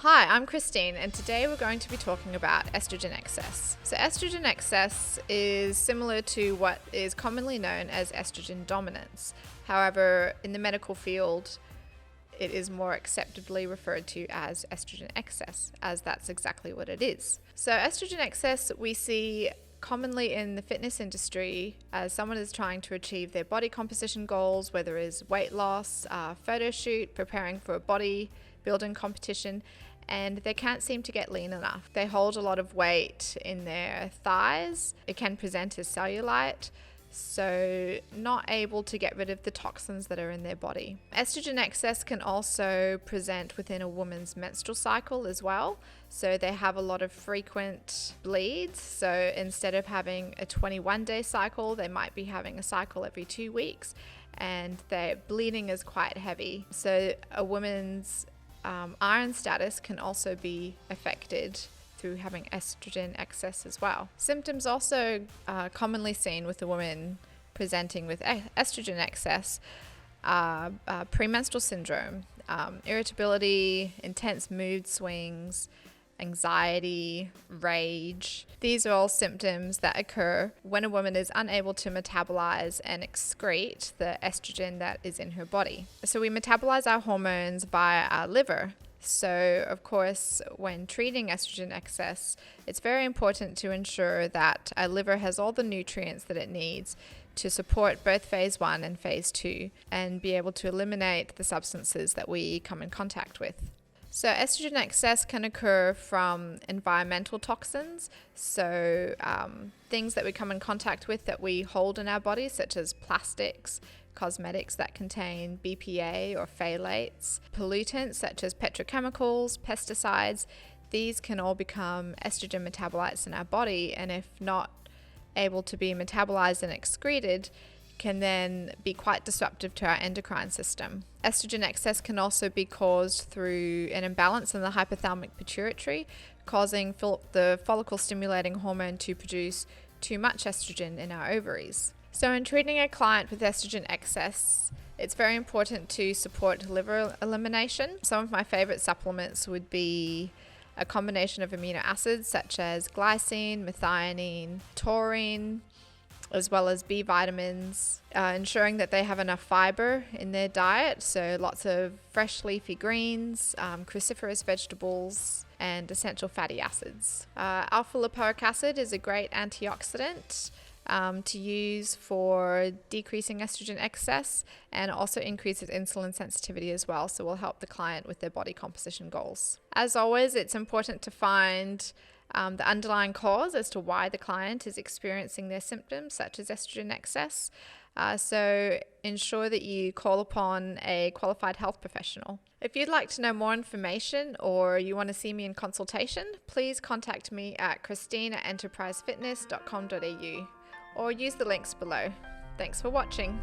Hi, I'm Christine, and today we're going to be talking about estrogen excess. So estrogen excess is similar to what is commonly known as estrogen dominance. However, in the medical field, it is more acceptably referred to as estrogen excess, as that's exactly what it is. So estrogen excess we see commonly in the fitness industry as someone is trying to achieve their body composition goals, whether it's weight loss, photo shoot, preparing for a bodybuilding competition, and they can't seem to get lean enough. They hold a lot of weight in their thighs. It can present as cellulite, so not able to get rid of the toxins that are in their body. Estrogen excess can also present within a woman's menstrual cycle as well. So they have a lot of frequent bleeds. So instead of having a 21-day cycle, they might be having a cycle every 2 weeks, and their bleeding is quite heavy. So a woman's iron status can also be affected through having estrogen excess as well. Symptoms also commonly seen with a woman presenting with estrogen excess are premenstrual syndrome, irritability, intense mood swings, anxiety, rage. These are all symptoms that occur when a woman is unable to metabolize and excrete the estrogen that is in her body. So we metabolize our hormones via our liver. So, of course, when treating estrogen excess, it's very important to ensure that our liver has all the nutrients that it needs to support both phase 1 and phase 2 and be able to eliminate the substances that we come in contact with. So estrogen excess can occur from environmental toxins, so things that we come in contact with that we hold in our bodies, such as plastics, cosmetics that contain BPA or phthalates, pollutants such as petrochemicals, pesticides. These can all become estrogen metabolites in our body, and if not able to be metabolized and excreted, can then be quite disruptive to our endocrine system. Estrogen excess can also be caused through an imbalance in the hypothalamic pituitary, causing the follicle stimulating hormone to produce too much estrogen in our ovaries. So in treating a client with estrogen excess, it's very important to support liver elimination. Some of my favorite supplements would be a combination of amino acids such as glycine, methionine, taurine, as well as B vitamins, ensuring that they have enough fiber in their diet, so lots of fresh leafy greens, cruciferous vegetables, and essential fatty acids. Alpha lipoic acid is a great antioxidant to use for decreasing estrogen excess, and also increases insulin sensitivity as well, so will help the client with their body composition goals. As always, it's important to find the underlying cause as to why the client is experiencing their symptoms, such as estrogen excess. So ensure that you call upon a qualified health professional. If you'd like to know more information or you want to see me in consultation, please contact me at christine@enterprisefitness.com.au or use the links below. Thanks for watching.